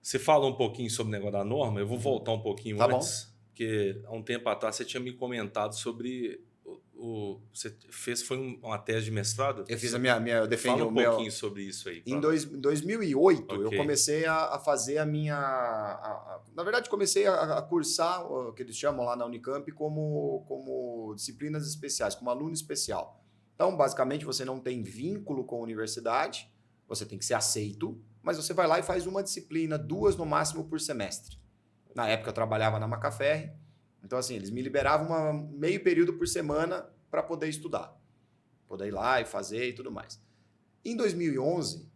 Você falou um pouquinho sobre o negócio da norma, eu vou voltar um pouquinho Tá antes, porque há um tempo atrás você tinha me comentado sobre você fez uma tese de mestrado? Eu fiz eu defendi Fala o um meu... pouquinho sobre isso aí. Em 2008, eu Ok. comecei a fazer a minha... na verdade, comecei a cursar o que eles chamam lá na Unicamp como disciplinas especiais, como aluno especial. Então, basicamente, você não tem vínculo com a universidade, você tem que ser aceito, mas você vai lá e faz uma disciplina, 2 no máximo por semestre. Na época, eu trabalhava na Macaferri, então, assim, eles me liberavam meio período por semana para poder estudar. Poder ir lá e fazer e tudo mais. Em 2011,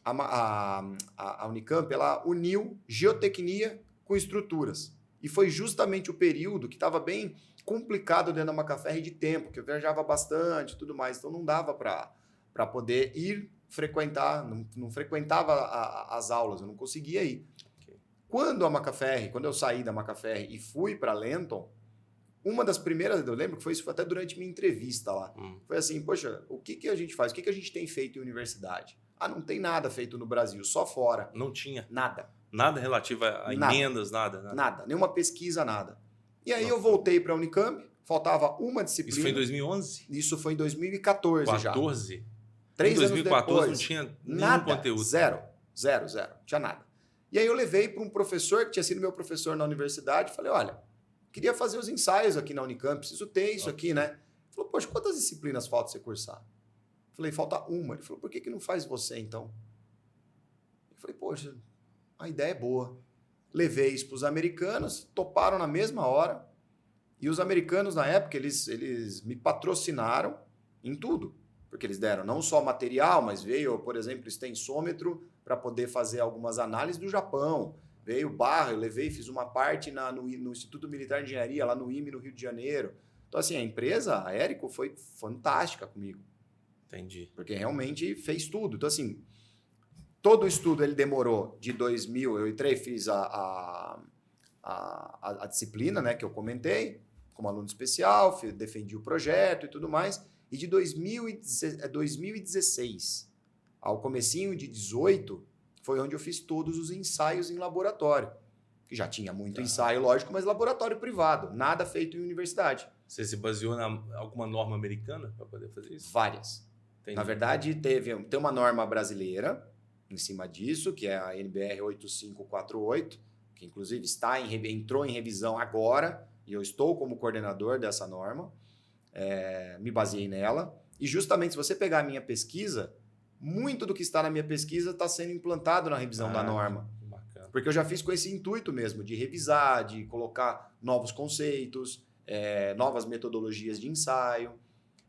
a Unicamp ela uniu geotecnia com estruturas. E foi justamente o período que estava bem complicado dentro da Macaferri de tempo, que eu viajava bastante e tudo mais. Então não dava para poder ir frequentar, não frequentava as aulas, eu não conseguia ir. Ok. Quando eu saí da Macaferri e fui para Lenton, uma das primeiras, eu lembro que foi isso até durante minha entrevista lá. Foi assim, poxa, o que a gente faz? O que a gente tem feito em universidade? Ah, não tem nada feito no Brasil, só fora. Não tinha? Nada. Nada relativo a emendas, nada? Nada. Nenhuma pesquisa, nada. E aí Não. Eu voltei para a Unicamp, faltava uma disciplina. Isso foi em 2011? Isso foi em 2014 já. 14? 3 em 2014 anos depois, não tinha nada, nenhum conteúdo? Zero. Não tinha nada. E aí eu levei para um professor, que tinha sido meu professor na universidade, falei, olha, queria fazer os ensaios aqui na Unicamp, preciso ter isso aqui, né? Ele falou, poxa, quantas disciplinas falta você cursar? Eu falei, falta uma. Ele falou, por que não faz você, então? Eu falei, poxa, a ideia é boa. Levei isso para os americanos, toparam na mesma hora. E os americanos, na época, eles me patrocinaram em tudo. Porque eles deram não só material, mas veio, por exemplo, extensômetro para poder fazer algumas análises do Japão. Veio barra, eu levei, fiz uma parte no Instituto Militar de Engenharia, lá no IME, no Rio de Janeiro. Então, assim, a empresa, a Érico, foi fantástica comigo. Entendi. Porque realmente fez tudo. Então, assim, todo o estudo ele demorou de 2000, eu entrei, fiz a disciplina, né, que eu comentei, como aluno especial, defendi o projeto e tudo mais. E de 2016 ao comecinho de 18, foi onde eu fiz todos os ensaios em laboratório. Que já tinha muito ensaio, lógico, mas laboratório privado, nada feito em universidade. Você se baseou em alguma norma americana para poder fazer isso? Várias. Entendi. Na verdade, tem uma norma brasileira em cima disso, que é a NBR 8548, que inclusive entrou em revisão agora, e eu estou como coordenador dessa norma. Me baseei nela. E justamente, se você pegar a minha pesquisa, muito do que está na minha pesquisa está sendo implantado na revisão da norma. Bacana. Porque eu já fiz com esse intuito mesmo, de revisar, de colocar novos conceitos, novas metodologias de ensaio.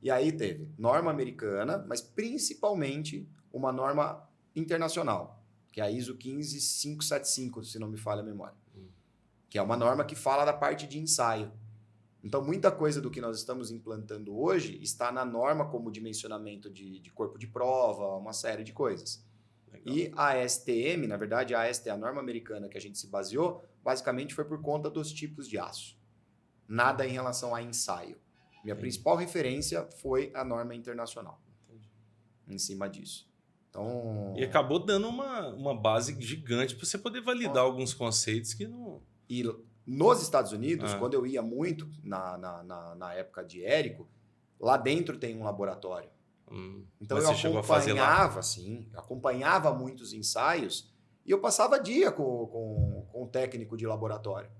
E aí teve norma americana, mas principalmente uma norma internacional, que é a ISO 15575, se não me falha a memória. Que é uma norma que fala da parte de ensaio. Então, muita coisa do que nós estamos implantando hoje está na norma, como dimensionamento de corpo de prova, uma série de coisas. Legal. E a ASTM, na verdade, a norma americana que a gente se baseou, basicamente foi por conta dos tipos de aço. Nada em relação a ensaio. Minha principal referência foi a norma internacional. Entendi. Em cima disso. Então... E acabou dando uma base gigante para você poder validar alguns conceitos que não... E nos Estados Unidos, quando eu ia muito na época de Érico, lá dentro tem um laboratório. Então eu acompanhava, sim, acompanhava muitos ensaios e eu passava dia com o técnico de laboratório.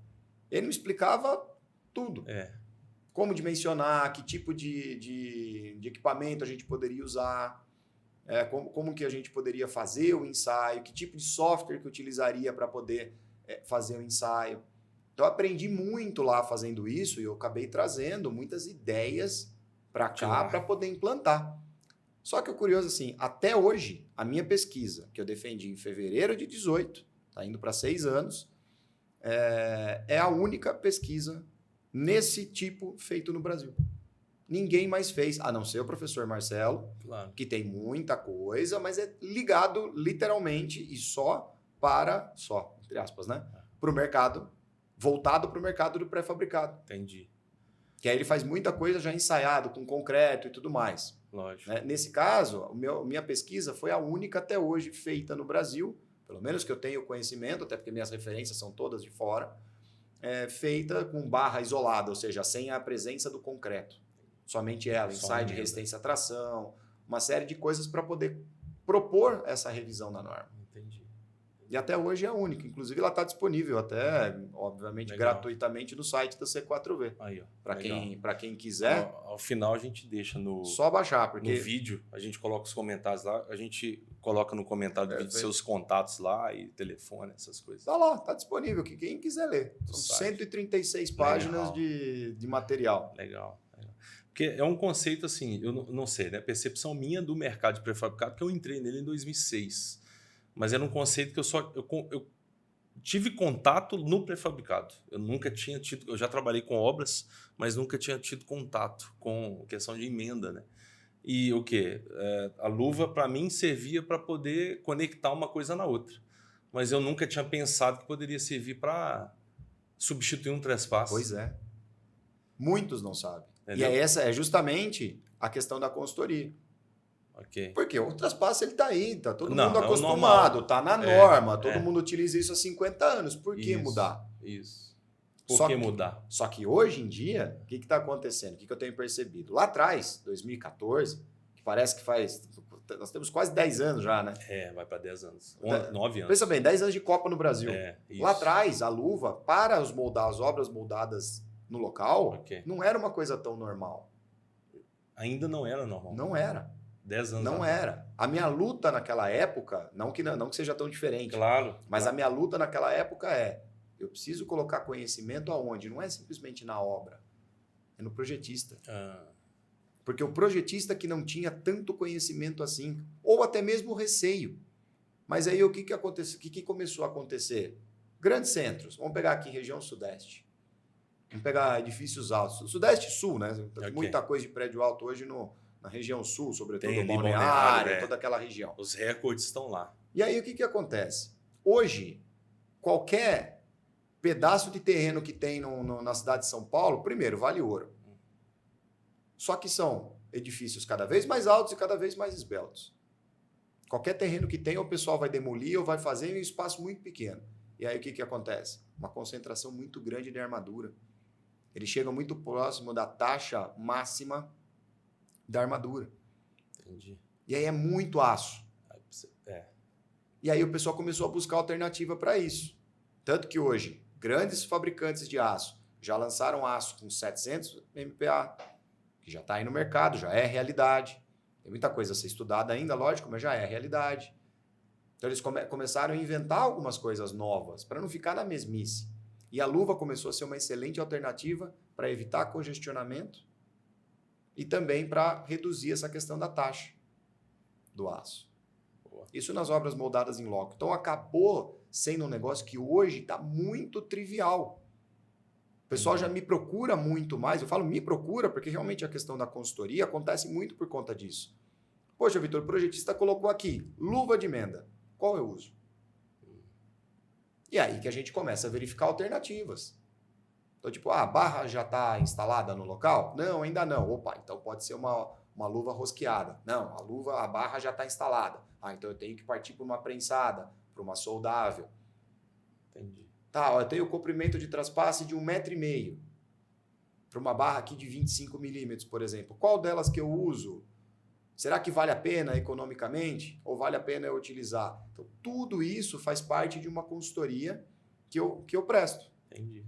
Ele me explicava tudo. Como dimensionar, que tipo de equipamento a gente poderia usar, como que a gente poderia fazer o ensaio, que tipo de software que utilizaria para poder fazer o ensaio. Então, eu aprendi muito lá fazendo isso e eu acabei trazendo muitas ideias para cá para poder implantar. Só que o curioso, assim, até hoje, a minha pesquisa, que eu defendi em fevereiro de 18, está indo para 6 anos, é a única pesquisa nesse tipo feito no Brasil. Ninguém mais fez, a não ser o professor Marcelo, que tem muita coisa, mas é ligado literalmente e entre aspas, né? Para o mercado, voltado para o mercado do pré-fabricado. Entendi. Que aí ele faz muita coisa já ensaiado, com concreto e tudo mais. Lógico. Nesse caso, minha pesquisa foi a única até hoje feita no Brasil pelo menos que eu tenho conhecimento, até porque minhas referências são todas de fora, feita com barra isolada, ou seja, sem a presença do concreto. Somente ela, inside, resistência à tração, uma série de coisas para poder propor essa revisão da norma. Entendi. E até hoje é a única. Inclusive, ela está disponível até, obviamente, gratuitamente no site da C4V. Aí, ó. Para quem quiser. Ao final, a gente deixa no... Só baixar, porque... No vídeo, a gente coloca os comentários lá. A gente coloca no comentário do vídeo seus contatos lá e telefone, essas coisas. Tá lá, tá disponível. Que quem quiser ler. São 136 páginas de material. Legal. Porque é um conceito assim, eu não sei, né? Percepção minha do mercado de prefabricado, que eu entrei nele em 2006. Mas era um conceito que eu tive contato no prefabricado. Eu nunca tinha tido... Eu já trabalhei com obras, mas nunca tinha tido contato com questão de emenda, né? E o quê? A luva, para mim, servia para poder conectar uma coisa na outra. Mas eu nunca tinha pensado que poderia servir para substituir um trespasse. Pois é. Muitos não sabem. Entendeu? E essa é justamente a questão da consultoria. Okay. Porque o traspasse ele está aí, está todo mundo acostumado, está na norma, todo mundo utiliza isso há 50 anos. Por que mudar? Isso. Por que mudar? Só que hoje em dia, o que está acontecendo? O que eu tenho percebido? Lá atrás, 2014, que parece que faz... Nós temos quase 10 anos já, né? Vai para 10 anos. 9 anos. Pensa bem, 10 anos de Copa no Brasil. Isso. Lá atrás, a luva, para as obras moldadas no local, não era uma coisa tão normal. Ainda não era normal. Não era. 10 anos. Não era. A minha luta naquela época, não que seja tão diferente. Claro. Mas a minha luta naquela época eu preciso colocar conhecimento aonde? Não é simplesmente na obra. É no projetista. Porque o projetista que não tinha tanto conhecimento assim, ou até mesmo receio. Mas aí o que aconteceu? O que começou a acontecer? Grandes centros. Vamos pegar aqui região sudeste. Vamos pegar edifícios altos. Sudeste e sul, né? Tem muita coisa de prédio alto hoje na região sul, sobretudo no Balneário, toda aquela região. Os recordes estão lá. E aí o que acontece? Hoje, qualquer pedaço de terreno que tem na cidade de São Paulo, primeiro, vale ouro. Só que são edifícios cada vez mais altos e cada vez mais esbeltos. Qualquer terreno que tem, o pessoal vai demolir ou vai fazer em um espaço muito pequeno. E aí o que acontece? Uma concentração muito grande de armadura. Ele chega muito próximo da taxa máxima da armadura. Entendi. E aí é muito aço. E aí o pessoal começou a buscar alternativa para isso. Tanto que hoje, grandes fabricantes de aço já lançaram aço com 700 MPa, que já está aí no mercado, já é realidade. Tem muita coisa a ser estudada ainda, lógico, mas já é realidade. Então eles começaram a inventar algumas coisas novas para não ficar na mesmice. E a luva começou a ser uma excelente alternativa para evitar congestionamento e também para reduzir essa questão da taxa do aço. Boa. Isso nas obras moldadas em loco. Então acabou sendo um negócio que hoje está muito trivial. O pessoal já me procura muito mais. Eu falo me procura porque realmente a questão da consultoria acontece muito por conta disso. Poxa, Vitor, o projetista colocou aqui luva de emenda. Qual eu uso? E aí que a gente começa a verificar alternativas. Então, tipo, a barra já está instalada no local? Não, ainda não. Opa, então pode ser uma luva rosqueada. Não, a barra já está instalada. Então eu tenho que partir para uma prensada, para uma soldável. Entendi. Tá, eu tenho o comprimento de traspasse de 1,5 m. Para uma barra aqui de 25 milímetros, por exemplo. Qual delas que eu uso? Será que vale a pena economicamente? Ou vale a pena eu utilizar? Então, tudo isso faz parte de uma consultoria que eu presto. Entendi.